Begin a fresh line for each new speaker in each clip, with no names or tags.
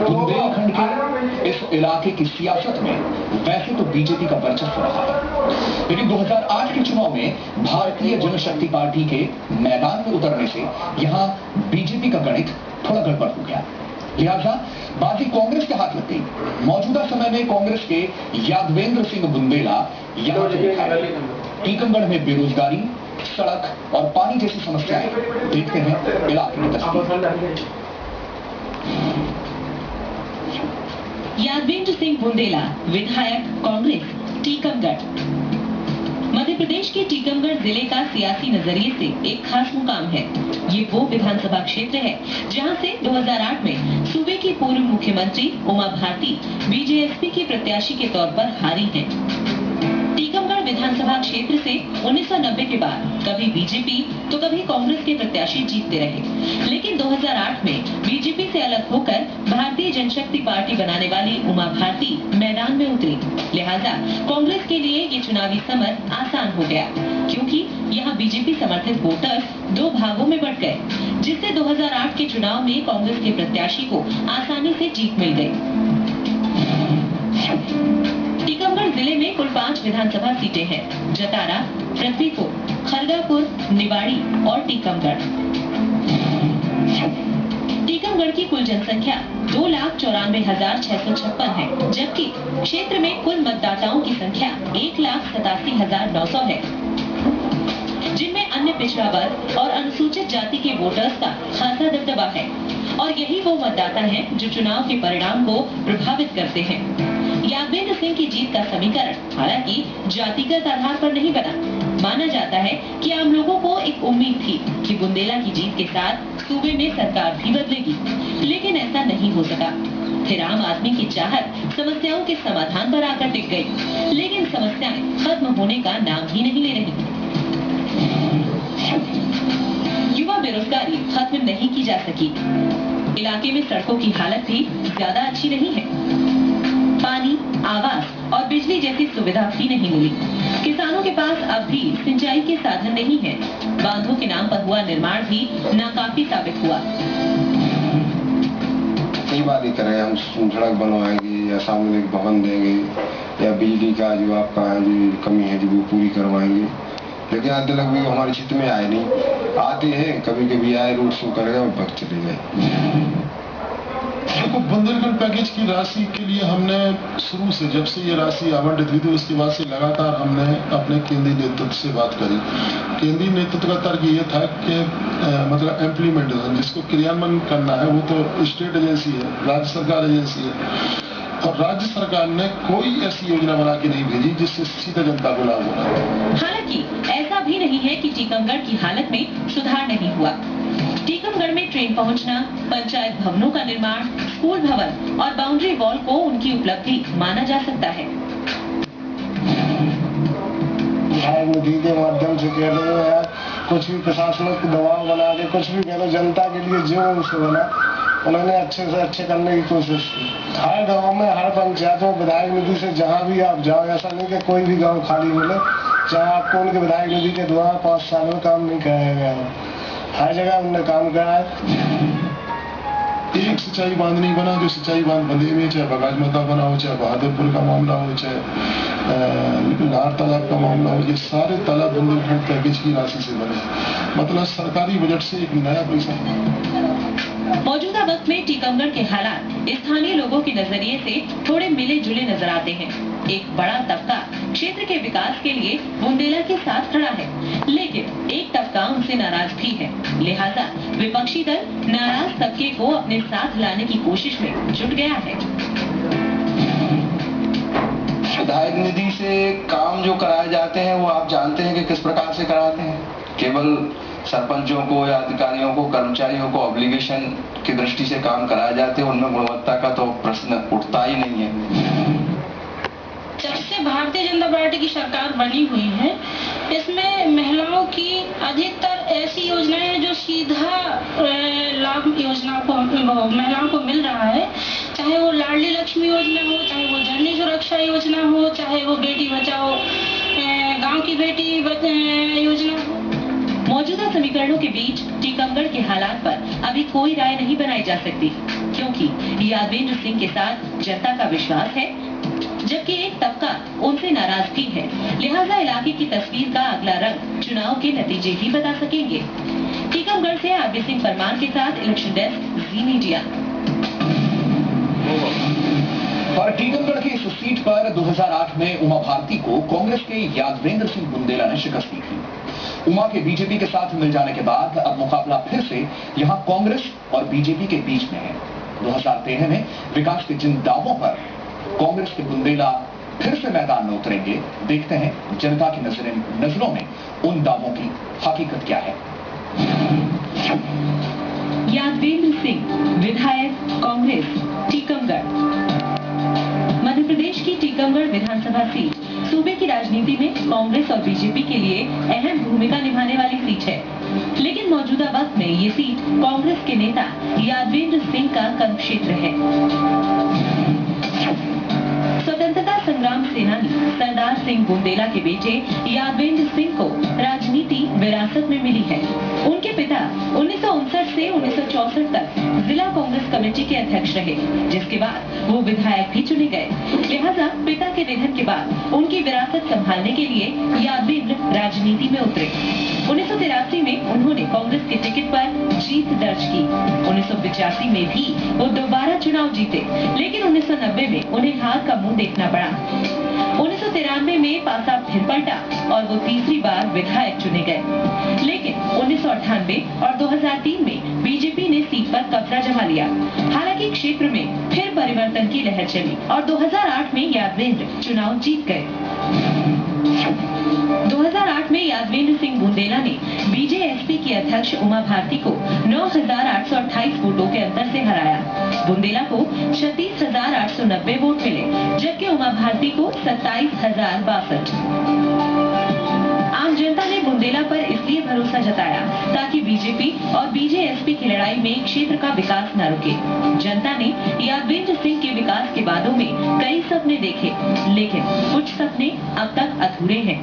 बुंदेलखंड के इस इलाके की सियासत में वैसे तो बीजेपी का वर्चस्व रहा है, लेकिन 2008 के चुनाव में भारतीय जनशक्ति पार्टी के मैदान में उतरने से यहां बीजेपी का गणित थोड़ा गड़बड़ हो गया। लिहाजा बाजी कांग्रेस के हाथ लग गई। मौजूदा समय में कांग्रेस के यादवेंद्र सिंह बुंदेला यहां से टीकमगढ़ में बेरोजगारी, सड़क और पानी जैसी समस्याएं। देखते हैं इलाके की तस्वीर।
यादवेंद्र सिंह बुंदेला, विधायक कांग्रेस, टीकमगढ़। मध्य प्रदेश के टीकमगढ़ जिले का सियासी नजरिए से एक खास मुकाम है। ये वो विधानसभा क्षेत्र है जहां से 2008 में सूबे की पूर्व मुख्यमंत्री उमा भारती बीजेएसपी की प्रत्याशी के तौर पर हारी हैं। टीकमगढ़ विधानसभा क्षेत्र से 1990 के बाद कभी बीजेपी तो कभी कांग्रेस के प्रत्याशी जीतते रहे, लेकिन 2008 में बीजेपी से अलग होकर भारतीय जनशक्ति पार्टी बनाने वाली उमा भारती मैदान में उतरी। लिहाजा कांग्रेस के लिए ये चुनावी समर आसान हो गया, क्योंकि यहाँ बीजेपी समर्थित वोटर्स दो भागों में बंट गए, जिससे 2008 के चुनाव में कांग्रेस के प्रत्याशी को आसानी से जीत मिल गई। टीकमगढ़ जिले में कुल 5 विधानसभा सीटें हैं: जतारा, पृथ्वीपुर, खरगापुर, निवाड़ी और टीकमगढ़। टीकमगढ़ की कुल जनसंख्या 2,94,656 है, जबकि क्षेत्र में कुल मतदाताओं की संख्या 1,87,900 है, जिनमें अन्य पिछड़ा वर्ग और अनुसूचित जाति के वोटर्स का खासा दबदबा है। और यही वो मतदाता हैं जो चुनाव के परिणाम को प्रभावित करते हैं। यादवेंद्र सिंह की जीत का समीकरण हालांकि जातिगत आधार पर नहीं बना। माना जाता है कि आम लोगों को एक उम्मीद थी कि बुंदेला की जीत के साथ सूबे में सरकार भी बदलेगी, लेकिन ऐसा नहीं हो सका। फिर आम आदमी की चाहत समस्याओं के समाधान पर आकर टिक गई, लेकिन समस्याएं खत्म होने का नाम ही नहीं ले रही। युवा बेरोजगारी खत्म नहीं की जा सकी। इलाके में सड़कों की हालत भी ज्यादा अच्छी नहीं है। पानी, आवास और बिजली जैसी सुविधा भी नहीं मिली। किसानों के पास अब भी सिंचाई के साधन नहीं है। बांधों के नाम पर हुआ निर्माण भी नाकाफी साबित हुआ।
कई बार ही करें, हम सड़क बनवाएंगे या सामुदायिक भवन देंगे या बिजली का जो आपका जो कमी है जो वो पूरी करवाएंगे, लेकिन आज तक भी हमारे क्षेत्र में आए नहीं। आते हैं, कभी कभी आए, रोड शो करेगा और भग चले गए।
देखो, बुंदेलखंड पैकेज की राशि के लिए हमने शुरू से, जब से ये राशि आवंटित हुई थी उसके बाद से लगातार हमने अपने केंद्रीय नेतृत्व से बात करी। केंद्रीय नेतृत्व का तर्क ये था कि मतलब इम्प्लीमेंटेशन, जिसको क्रियान्वयन करना है वो तो स्टेट एजेंसी है, राज्य सरकार एजेंसी है, और राज्य सरकार ने कोई ऐसी योजना बना के नहीं भेजी जिससे सीधा जनता को लाभ होगा।
हालांकि ऐसा भी नहीं है कि टीकमगढ़ की हालत में सुधार नहीं हुआ। टीकमगढ़ में ट्रेन पहुंचना, पंचायत भवनों का निर्माण, स्कूल भवन और बाउंड्री वॉल को उनकी उपलब्धि माना जा सकता है।
निधि के माध्यम से कह लो या कुछ भी प्रशासनिक दबाव बना के कुछ भी कह लो, जनता के लिए जो उनसे बना उन्होंने अच्छे से अच्छे करने की कोशिश की। हर गांव में, हर पंचायत में विधायक निधि से जहां भी आप जाओ, ऐसा नहीं कि कोई भी गांव खाली मिले जहां आपको उनके विधायक निधि के द्वारा 5 साल में काम नहीं कराया गया हो। हर जगह उन्होंने काम कराया।
एक सिंचाई बांध नहीं बना, जो सिंचाई बांध बंदे में, चाहे बगाज माता बना हो, चाहे बहादुरपुर का मामला हो, चाहे लार तालाब का मामला हो, ये सारे तालाब बुंदेलखंड पैकेज की राशि से बने। मतलब सरकारी बजट से एक नया पैसा।
मौजूदा वक्त में टीकमगढ़ के हालात स्थानीय लोगों के नजरिए से थोड़े मिले जुले नजर आते हैं। एक बड़ा तबका क्षेत्र के विकास के लिए बुंदेला के साथ खड़ा है, लेकिन एक तबका उनसे नाराज भी है। लिहाजा विपक्षी दल नाराज तबके को अपने साथ लाने की कोशिश में जुट गया है।
विधायक निधि से काम जो कराए जाते हैं वो आप जानते हैं कि किस प्रकार से कराते हैं। केवल सरपंचों को या अधिकारियों को, कर्मचारियों को ऑब्लिगेशन की दृष्टि से काम कराए जाते हैं, उनमें गुणवत्ता का तो प्रश्न उठता ही नहीं है।
जब से भारतीय जनता पार्टी की सरकार बनी हुई है, इसमें महिलाओं की अधिकतर ऐसी योजनाएं जो सीधा लाभ योजना को महिलाओं को मिल रहा है, चाहे वो लाडली लक्ष्मी योजना हो, चाहे वो जननी सुरक्षा योजना हो, चाहे वो बेटी बचाओ गांव की बेटी योजना हो।
मौजूदा समीकरणों के बीच टीकमगढ़ के हालात पर अभी कोई राय नहीं बनाई जा सकती, क्योंकि यादवेंद्र सिंह के साथ जनता का विश्वास है, जबकि एक तबका उनसे नाराज भी है। लिहाजा इलाके की तस्वीर का अगला रंग चुनाव के नतीजे ही बता सकेंगे। टीकमगढ़ से आरबी सिंह परमार के साथ इलेक्शन डेस्क, जी मीडिया।
और टीकमगढ़ की इस सीट पर 2008 में उमा भारती को कांग्रेस के यादवेंद्र सिंह बुंदेला ने शिकस्त दी थी। उमा के बीजेपी के साथ मिल जाने के बाद अब मुकाबला फिर से यहां कांग्रेस और बीजेपी के बीच में है। 2013 में विकास के जिन दावों पर कांग्रेस के बुंदेला फिर से मैदान में उतरेंगे, देखते हैं जनता की नजरों में उन दावों की हकीकत क्या है।
यादवेंद्र सिंह, विधायक, कांग्रेस, टीकमगढ़। मध्य प्रदेश की टीकमगढ़ विधानसभा सीट सूबे की राजनीति में कांग्रेस और बीजेपी के लिए अहम भूमिका निभाने वाली सीट है, लेकिन मौजूदा वक्त में ये सीट कांग्रेस के नेता यादवेंद्र सिंह का कर्म क्षेत्र है। स्वतंत्रता संग्राम सेनानी सरदार सिंह बुंदेला के बेटे यादवेंद्र सिंह को राजनीति विरासत में मिली है। उनके पिता 1959 से 1964 तक जिला कांग्रेस कमेटी के अध्यक्ष रहे, जिसके बाद वो विधायक भी चुने गए। लिहाजा पिता के निधन के बाद उनकी विरासत संभालने के लिए यादवेंद्र राजनीति में उतरे। 1983 में उन्होंने कांग्रेस के टिकट पर जीत दर्ज की। 1985 में भी वो दोबारा चुनाव जीते, लेकिन 1990 में उन्हें हार का मुंह देखना पड़ा। 1993 में पासा फिर पलटा और वो तीसरी बार विधायक चुने गए, लेकिन 1998 और 2003 में बीजेपी ने सीट पर कब्जा जमा लिया। हालांकि क्षेत्र में फिर परिवर्तन की लहर चली और 2008 में यादवेंद्र चुनाव जीत गए। 2008 में यादवेंद्र सिंह बुंदेला ने बीजेएसपी की अध्यक्ष उमा भारती को 9,828 वोटों के अंतर से हराया। बुंदेला को 36,890 वोट मिले, जबकि उमा भारती को 27,062। आम जनता ने बुंदेला पर इसलिए भरोसा जताया ताकि बीजेपी और बीजेएसपी की लड़ाई में क्षेत्र का विकास न रुके। जनता ने यादवेंद्र सिंह के विकास के वादों में कई सपने देखे, लेकिन कुछ सपने अब तक अधूरे हैं।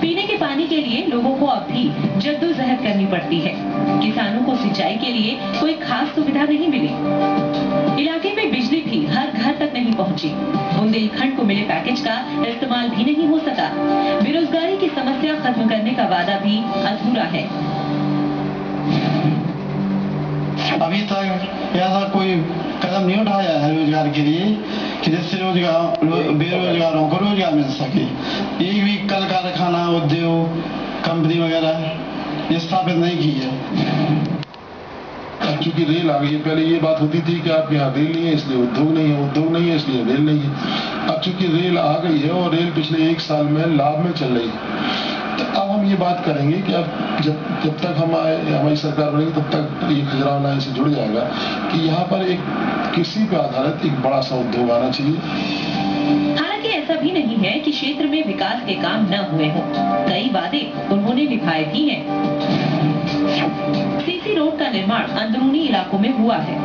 पीने के पानी के लिए लोगों को अब भी जद्दोजहद करनी पड़ती है। किसानों को सिंचाई के लिए कोई खास सुविधा नहीं मिली। इलाके में बिजली भी हर घर तक नहीं पहुंची। बुंदेलखंड को मिले पैकेज का इस्तेमाल भी नहीं हो सका। बेरोजगारी की समस्या खत्म करने का वादा भी अधूरा है।
अभी तक ऐसा कोई कदम नहीं उठाया है रोजगार के लिए कि जिससे बेरोजगारों को रोजगार मिल सके। एक भी कल कारखाना, उद्योग, कंपनी वगैरह स्थापित नहीं की है।
अब चूंकि रेल आ गई है, पहले ये बात होती थी कि आपके यहाँ रेल नहीं है इसलिए उद्योग नहीं है, उद्योग नहीं है इसलिए रेल नहीं है। अब चूंकि रेल आ गई है और रेल पिछले 1 साल में लाभ में चल रही है, तो अब हम ये बात करेंगे कि अब जब तक हमारी सरकार बनेगी तब तक ये खजुराहो लाइन से जुड़ जाएगा कि यहाँ पर एक कृषि पे आधारित एक बड़ा सा उद्योग आना चाहिए।
हालांकि ऐसा भी नहीं है कि क्षेत्र में विकास के काम न हुए हों। कई वादे उन्होंने निभाए भी हैं। सीसी रोड का निर्माण अंदरूनी इलाकों में हुआ है।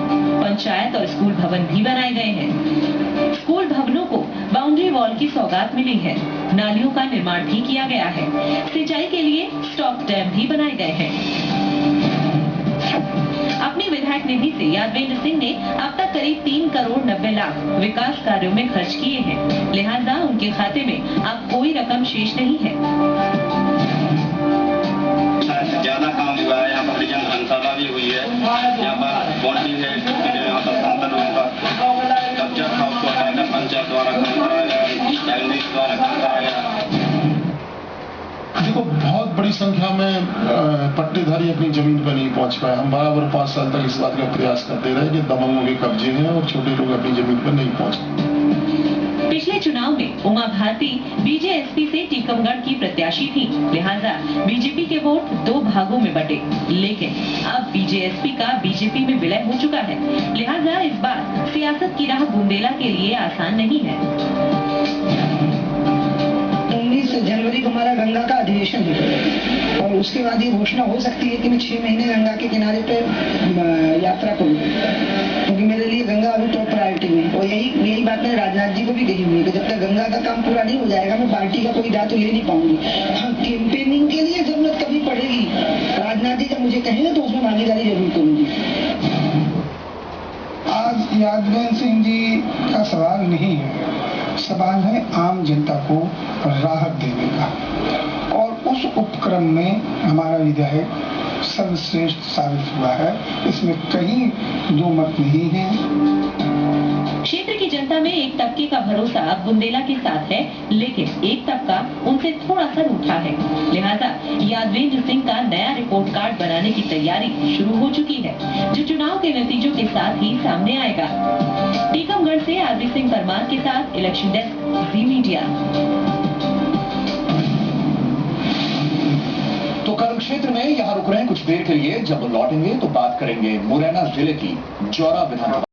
पंचायत और स्कूल भवन भी बनाए गए हैं। स्कूल भवनों को बाउंड्री वॉल की सौगात मिली है। नालियों का निर्माण भी किया गया है। सिंचाई के लिए स्टॉक डैम भी बनाए गए हैं। अपनी विधायक निधि से यादवेंद्र सिंह ने अब तक करीब 3 करोड़ 90 लाख विकास कार्यों में खर्च किए हैं। लिहाजा उनके खाते में अब कोई रकम शेष नहीं है।
ज्यादा काम हुआ है। यहाँ पर धर्मशाला भी हुई है। यहाँ पर बाउंड्री है, यहाँ पर कब्जा था उसको हटाकर पंचायत द्वारा काम कराया गया, द्वारा काम कराया गया।
देखो, बहुत बड़ी संख्या में पट्टेधारी अपनी जमीन पर नहीं पहुंच पाए। हम बराबर 5 साल तक इस बात का प्रयास करते रहे कि दबंगों के कब्जे हैं और छोटे लोग अपनी जमीन पर नहीं पहुंचे।
पिछले चुनाव में उमा भारती बीजेएसपी से टीकमगढ़ की प्रत्याशी थी। लिहाजा बीजेपी के वोट 2 भागों में बटे, लेकिन अब बीजेएसपी का बीजेपी में विलय हो चुका है। लिहाजा इस बार सियासत की राह बुंदेला के लिए आसान नहीं है।
19 जनवरी को हमारा गंगा का अधिवेशन है और उसके बाद ये घोषणा हो सकती है कि मैं 6 महीने गंगा के किनारे पर यात्रा करूँ, क्योंकि मेरे लिए गंगा अभी टॉप प्रायोरिटी में। और यही बात मैंने राजनाथ जी को भी कही हुई है कि जब तक गंगा का काम पूरा नहीं हो जाएगा मैं पार्टी का कोई दायित्व ले नहीं पाऊंगी। हाँ, कैंपेनिंग के लिए जरूरत कभी पड़ेगी, राजनाथ जी जब मुझे कहेंगे तो उसमें भागीदारी जरूर करूंगी।
यादवेंद्र सिंह जी का सवाल नहीं है, सवाल है आम जनता को राहत देने का, और उस उपक्रम में हमारा विधायक सर्वश्रेष्ठ साबित हुआ है, इसमें कहीं दो मत नहीं है।
क्षेत्र की जनता में एक तबके का भरोसा अब बुंदेला के साथ है, लेकिन एक तबका उनसे थोड़ा सा रूठा है। लिहाजा यादवेंद्र सिंह का नया रिपोर्ट कार्ड बनाने की तैयारी शुरू हो चुकी है, जो चुनाव के नतीजों के साथ ही सामने आएगा। टीकमगढ़ से आरबी सिंह परमार के साथ इलेक्शन डेस्क, जी मीडिया।
तो कर्म क्षेत्र में यहाँ रुक रहे हैं कुछ देर के लिए, जब लौटेंगे तो बात करेंगे मुरैना जिले की जौरा विधानसभा